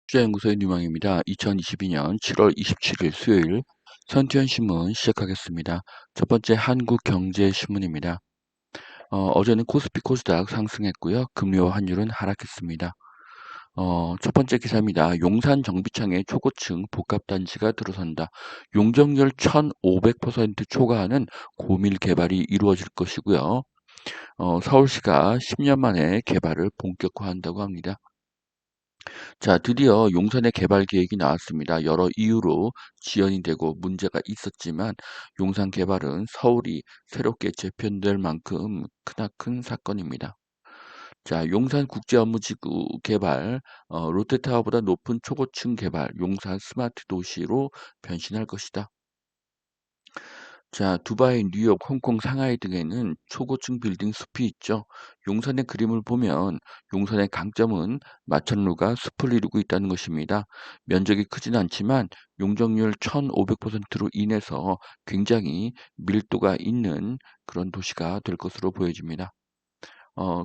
투자연구소의 뉴망입니다. 2022년 7월 27일 수요일 선티현 신문 시작하겠습니다. 첫 번째 한국경제신문입니다. 어제는 코스피 코스닥 상승했고요. 금리와 환율은 하락했습니다. 첫 번째 기사입니다. 용산 정비창에 초고층 복합단지가 들어선다. 용적률 1500% 초과하는 고밀 개발이 이루어질 것이고요. 서울시가 10년 만에 개발을 본격화한다고 합니다. 자, 드디어 용산의 개발 계획이 나왔습니다. 여러 이유로 지연이 되고 문제가 있었지만 용산 개발은 서울이 새롭게 재편될 만큼 크나큰 사건입니다. 자, 용산 국제업무지구 개발, 롯데타워보다 높은 초고층 개발, 용산 스마트 도시로 변신할 것이다. 자, 두바이, 뉴욕, 홍콩, 상하이 등에는 초고층 빌딩 숲이 있죠. 용산의 그림을 보면 용산의 강점은 마천루가 숲을 이루고 있다는 것입니다. 면적이 크진 않지만 용적률 1500%로 인해서 굉장히 밀도가 있는 그런 도시가 될 것으로 보여집니다.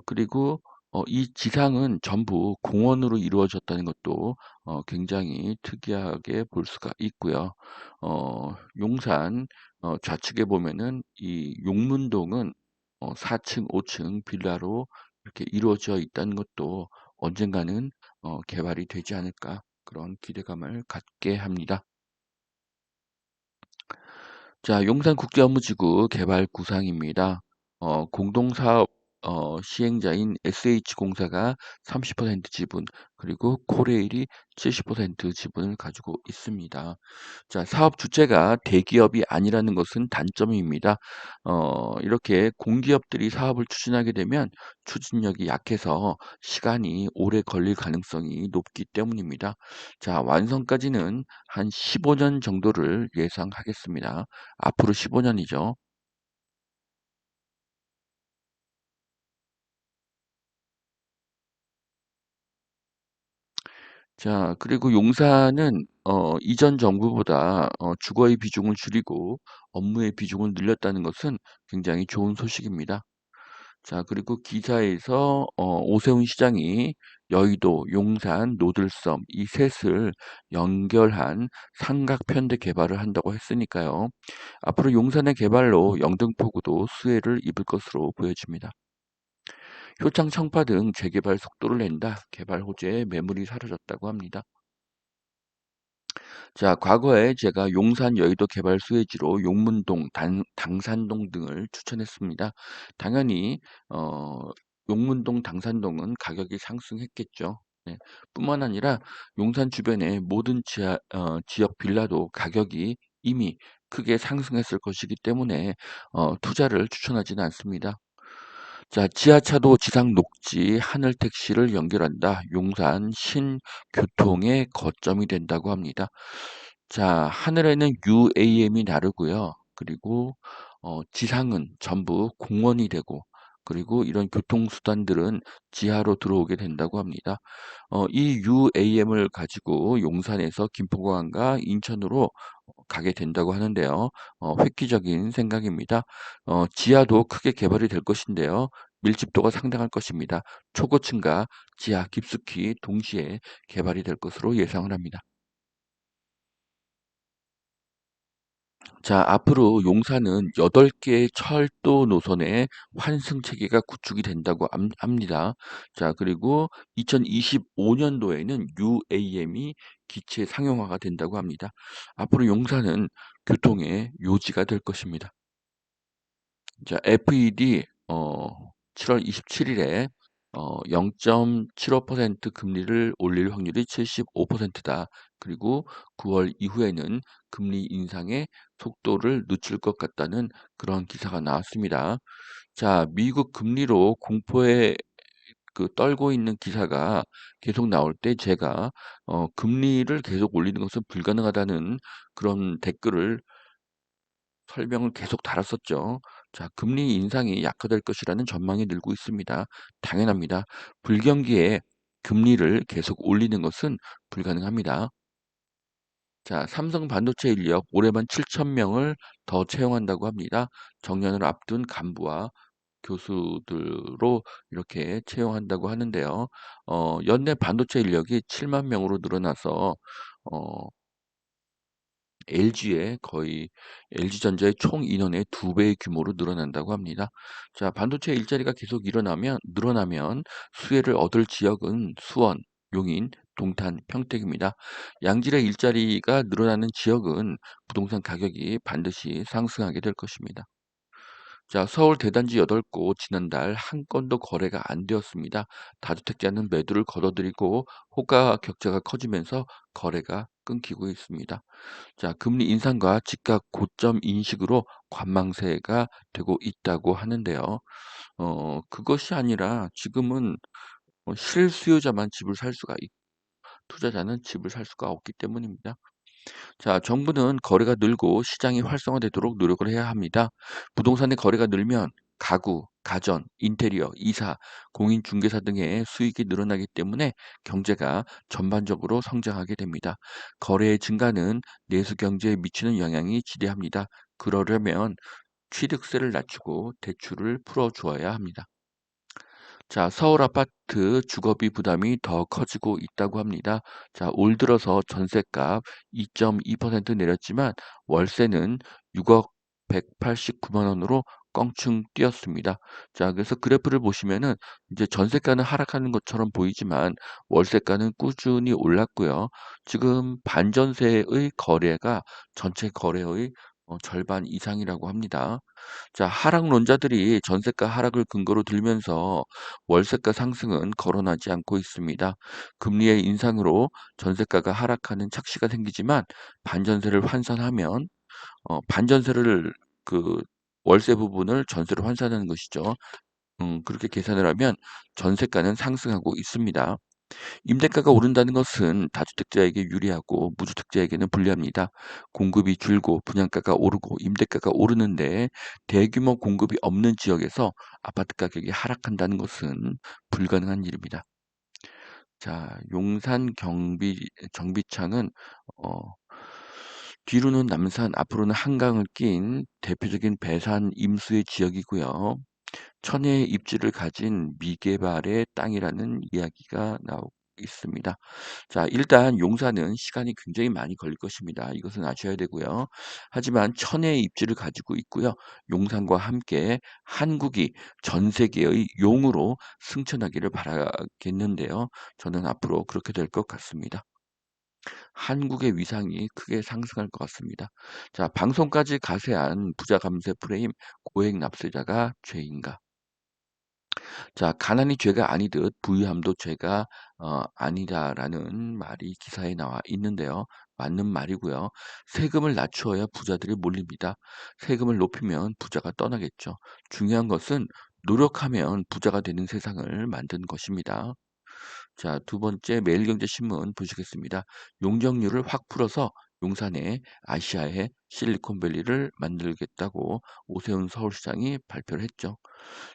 그리고 이 지상은 전부 공원으로 이루어졌다는 것도 굉장히 특이하게 볼 수가 있고요. 용산 좌측에 보면은 이 용문동은 4층, 5층 빌라로 이렇게 이루어져 있다는 것도 언젠가는 개발이 되지 않을까 그런 기대감을 갖게 합니다. 자, 용산국제업무지구 개발 구상입니다. 공동사업 시행자인 SH공사가 30% 지분, 그리고 코레일이 70% 지분을 가지고 있습니다. 자, 사업 주체가 대기업이 아니라는 것은 단점입니다. 이렇게 공기업들이 사업을 추진하게 되면 추진력이 약해서 시간이 오래 걸릴 가능성이 높기 때문입니다. 자, 완성까지는 한 15년 정도를 예상하겠습니다. 앞으로 15년이죠. 자, 그리고 용산은 이전 정부보다 주거의 비중을 줄이고 업무의 비중을 늘렸다는 것은 굉장히 좋은 소식입니다. 자, 그리고 기사에서 오세훈 시장이 여의도, 용산, 노들섬 이 셋을 연결한 삼각편대 개발을 한다고 했으니까요. 앞으로 용산의 개발로 영등포구도 수혜를 입을 것으로 보여집니다. 효창 청파 등 재개발 속도를 낸다. 개발 호재에 매물이 사라졌다고 합니다. 자, 과거에 제가 용산 여의도 개발 수혜지로 용문동, 당산동 등을 추천했습니다. 당연히 용문동, 당산동은 가격이 상승했겠죠. 네. 뿐만 아니라 용산 주변의 모든 지역 빌라도 가격이 이미 크게 상승했을 것이기 때문에 투자를 추천하지는 않습니다. 자, 지하차도 지상 녹지 하늘 택시를 연결한다. 용산 신교통의 거점이 된다고 합니다. 자, 하늘에는 UAM이 나르고요. 그리고 지상은 전부 공원이 되고, 그리고 이런 교통수단들은 지하로 들어오게 된다고 합니다. 이 UAM을 가지고 용산에서 김포공항과 인천으로 가게 된다고 하는데요. 획기적인 생각입니다. 지하도 크게 개발이 될 것인데요. 밀집도가 상당할 것입니다. 초고층과 지하 깊숙이 동시에 개발이 될 것으로 예상을 합니다. 자, 앞으로 용산은 8개의 철도 노선의 환승 체계가 구축이 된다고 합니다. 자, 그리고 2025년도에는 UAM이 기체 상용화가 된다고 합니다. 앞으로 용산은 교통의 요지가 될 것입니다. 자, FED 7월 27일에 0.75% 금리를 올릴 확률이 75%다. 그리고 9월 이후에는 금리 인상의 속도를 늦출 것 같다는 그런 기사가 나왔습니다. 자, 미국 금리로 공포에 떨고 있는 기사가 계속 나올 때 제가 금리를 계속 올리는 것은 불가능하다는 그런 댓글을 설명을 계속 달았었죠. 자, 금리 인상이 약화될 것이라는 전망이 늘고 있습니다. 당연합니다. 불경기에 금리를 계속 올리는 것은 불가능합니다. 자, 삼성 반도체 인력 올해만 7천 명을 더 채용한다고 합니다. 정년을 앞둔 간부와 교수들로 이렇게 채용한다고 하는데요. 연내 반도체 인력이 7만 명으로 늘어나서 어 LG의 거의 LG전자의 총 인원의 2배의 규모로 늘어난다고 합니다. 자, 반도체 일자리가 계속 늘어나면 수혜를 얻을 지역은 수원, 용인, 동탄, 평택입니다. 양질의 일자리가 늘어나는 지역은 부동산 가격이 반드시 상승하게 될 것입니다. 자, 서울 대단지 8곳 지난달 한 건도 거래가 안 되었습니다. 다주택자는 매도를 거둬들이고 호가 격차가 커지면서 거래가 끊기고 있습니다. 자, 금리 인상과 집값 고점 인식으로 관망세가 되고 있다고 하는데요. 그것이 아니라 지금은 실수요자만 집을 살 수가 있고 투자자는 집을 살 수가 없기 때문입니다. 자, 정부는 거래가 늘고 시장이 활성화되도록 노력을 해야 합니다. 부동산의 거래가 늘면 가구, 가전, 인테리어, 이사, 공인중개사 등의 수익이 늘어나기 때문에 경제가 전반적으로 성장하게 됩니다. 거래의 증가는 내수 경제에 미치는 영향이 지대합니다. 그러려면 취득세를 낮추고 대출을 풀어주어야 합니다. 자, 서울 아파트 주거비 부담이 더 커지고 있다고 합니다. 자, 올 들어서 전셋값 2.2% 내렸지만 월세는 6억 189만 원으로 껑충 뛰었습니다. 자, 그래서 그래프를 보시면은 이제 전세가는 하락하는 것처럼 보이지만 월세가는 꾸준히 올랐고요. 지금 반전세의 거래가 전체 거래의 절반 이상이라고 합니다. 자, 하락론자들이 전세가 하락을 근거로 들면서 월세가 상승은 거론하지 않고 있습니다. 금리의 인상으로 전세가가 하락하는 착시가 생기지만 반전세를 환산하면 반전세를 그 월세 부분을 전세로 환산하는 것이죠. 그렇게 계산을 하면 전세가는 상승하고 있습니다. 임대가가 오른다는 것은 다주택자에게 유리하고 무주택자에게는 불리합니다. 공급이 줄고 분양가가 오르고 임대가가 오르는데 대규모 공급이 없는 지역에서 아파트 가격이 하락한다는 것은 불가능한 일입니다. 자, 용산 정비창은 어, 뒤로는 남산, 앞으로는 한강을 낀 대표적인 배산 임수의 지역이고요. 천혜의 입지를 가진 미개발의 땅이라는 이야기가 나오고 있습니다. 자, 일단 용산은 시간이 굉장히 많이 걸릴 것입니다. 이것은 아셔야 되고요. 하지만 천혜의 입지를 가지고 있고요. 용산과 함께 한국이 전 세계의 용으로 승천하기를 바라겠는데요. 저는 앞으로 그렇게 될 것 같습니다. 한국의 위상이 크게 상승할 것 같습니다. 자, 방송까지 가세한 부자 감세 프레임 고액 납세자가 죄인가? 자, 가난이 죄가 아니듯 부유함도 죄가 아니다라는 말이 기사에 나와 있는데요. 맞는 말이고요. 세금을 낮추어야 부자들이 몰립니다. 세금을 높이면 부자가 떠나겠죠. 중요한 것은 노력하면 부자가 되는 세상을 만든 것입니다. 자, 두 번째 매일경제신문 보시겠습니다. 용적률을 확 풀어서 용산에 아시아의 실리콘밸리를 만들겠다고 오세훈 서울시장이 발표를 했죠.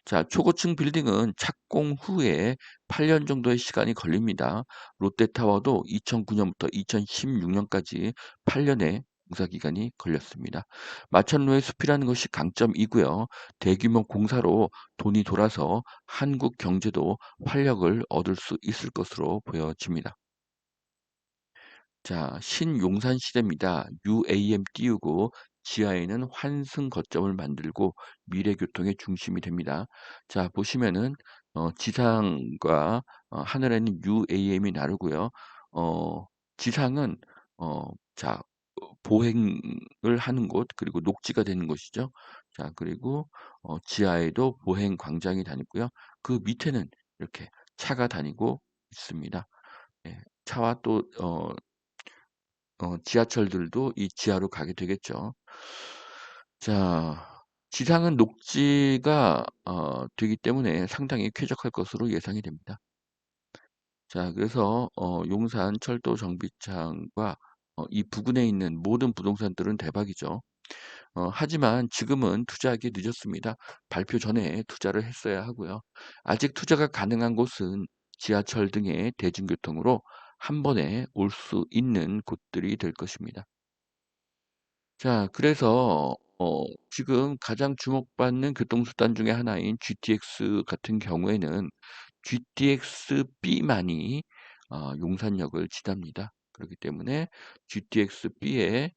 자, 초고층 빌딩은 착공 후에 8년 정도의 시간이 걸립니다. 롯데타워도 2009년부터 2016년까지 8년의 공사 기간이 걸렸습니다. 마천루의 숲이라는 것이 강점이고요. 대규모 공사로 돈이 돌아서 한국 경제도 활력을 얻을 수 있을 것으로 보여집니다. 자, 신용산 시대입니다. UAM 띄우고 지하에는 환승 거점을 만들고 미래 교통의 중심이 됩니다. 자, 보시면은 지상과 하늘에는 UAM이 나르고요. 어, 지상은 어, 자, 보행을 하는 곳 그리고 녹지가 되는 곳이죠. 자, 그리고 지하에도 보행 광장이 다니고요. 그 밑에는 이렇게 차가 다니고 있습니다. 예, 차와 또 지하철들도 이 지하로 가게 되겠죠. 자, 지상은 녹지가 되기 때문에 상당히 쾌적할 것으로 예상이 됩니다. 자, 그래서 용산 철도 정비창과 이 부근에 있는 모든 부동산들은 대박이죠. 하지만 지금은 투자하기 늦었습니다. 발표 전에 투자를 했어야 하고요. 아직 투자가 가능한 곳은 지하철 등의 대중교통으로 한 번에 올 수 있는 곳들이 될 것입니다. 자, 그래서 지금 가장 주목받는 교통수단 중에 하나인 GTX 같은 경우에는 GTX-B만이 용산역을 지납니다. 그렇기 때문에 GTX-B의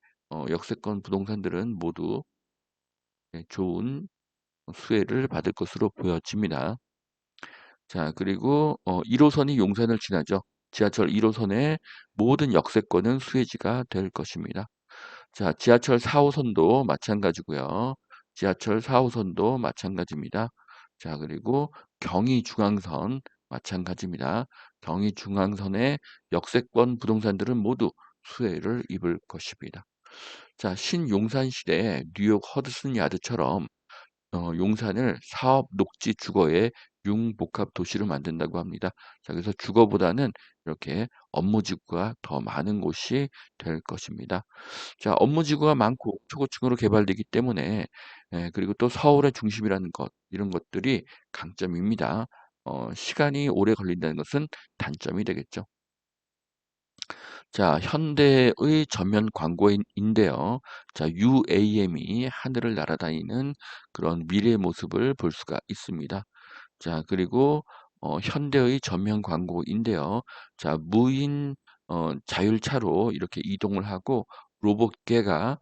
역세권 부동산들은 모두 네, 좋은 수혜를 받을 것으로 보여집니다. 자, 그리고 1 호선이 용산을 지나죠. 지하철 1 호선의 모든 역세권은 수혜지가 될 것입니다. 자, 지하철 4 호선도 마찬가지고요. 지하철 4 호선도 마찬가지입니다. 자, 그리고 경의중앙선 마찬가지입니다. 경의중앙선의 역세권 부동산들은 모두 수혜를 입을 것입니다. 자, 신용산시대 뉴욕 허드슨 야드처럼 용산을 사업 녹지 주거의 융복합 도시로 만든다고 합니다. 자, 그래서 주거보다는 이렇게 업무지구가 더 많은 곳이 될 것입니다. 자, 업무지구가 많고 초고층으로 개발되기 때문에 그리고 또 서울의 중심이라는 것 이런 것들이 강점입니다. 시간이 오래 걸린다는 것은 단점이 되겠죠. 자, 현대의 전면 광고인데요. 자, UAM이 하늘을 날아다니는 그런 미래의 모습을 볼 수가 있습니다. 자, 그리고 현대의 전면 광고인데요. 자, 무인 자율차로 이렇게 이동을 하고 로봇계가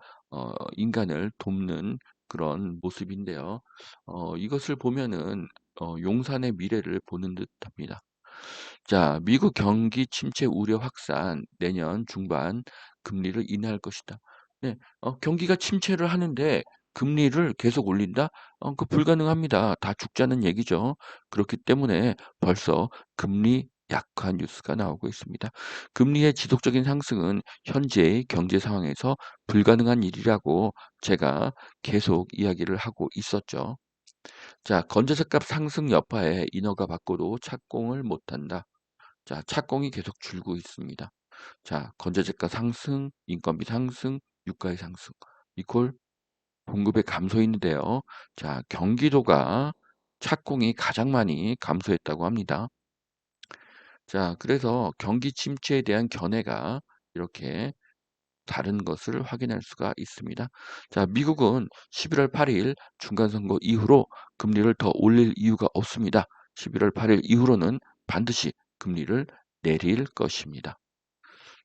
인간을 돕는 그런 모습인데요. 이것을 보면은 용산의 미래를 보는 듯합니다. 자, 미국 경기 침체 우려 확산 내년 중반 금리를 인하할 것이다. 네, 경기가 침체를 하는데 금리를 계속 올린다? 그 불가능합니다. 다 죽자는 얘기죠. 그렇기 때문에 벌써 금리 약화 뉴스가 나오고 있습니다. 금리의 지속적인 상승은 현재의 경제 상황에서 불가능한 일이라고 제가 계속 이야기를 하고 있었죠. 자, 건재석값 상승 여파에 인허가 받고도 착공을 못한다. 자, 착공이 계속 줄고 있습니다. 자, 건재재가 상승, 인건비 상승, 유가의 상승. 이퀄 공급의 감소인데요. 자, 경기도가 착공이 가장 많이 감소했다고 합니다. 자, 그래서 경기 침체에 대한 견해가 이렇게 다른 것을 확인할 수가 있습니다. 자, 미국은 11월 8일 중간선거 이후로 금리를 더 올릴 이유가 없습니다. 11월 8일 이후로는 반드시 금리를 내릴 것입니다.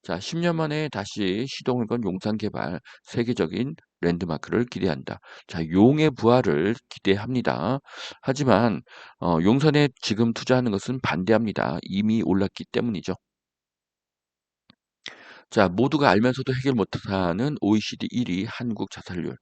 자, 10년 만에 다시 시동을 건 용산 개발 세계적인 랜드마크를 기대한다. 자, 용의 부활을 기대합니다. 하지만 용산에 지금 투자하는 것은 반대합니다. 이미 올랐기 때문이죠. 자, 모두가 알면서도 해결 못하는 OECD 1위 한국 자살률.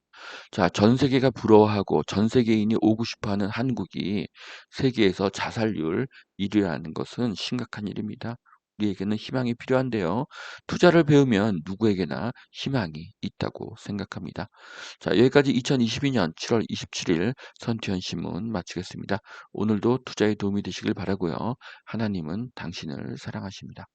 자, 전 세계가 부러워하고 전 세계인이 오고 싶어하는 한국이 세계에서 자살률 1위라는 것은 심각한 일입니다. 우리에게는 희망이 필요한데요. 투자를 배우면 누구에게나 희망이 있다고 생각합니다. 자, 여기까지 2022년 7월 27일 선티현 신문 마치겠습니다. 오늘도 투자에 도움이 되시길 바라고요. 하나님은 당신을 사랑하십니다.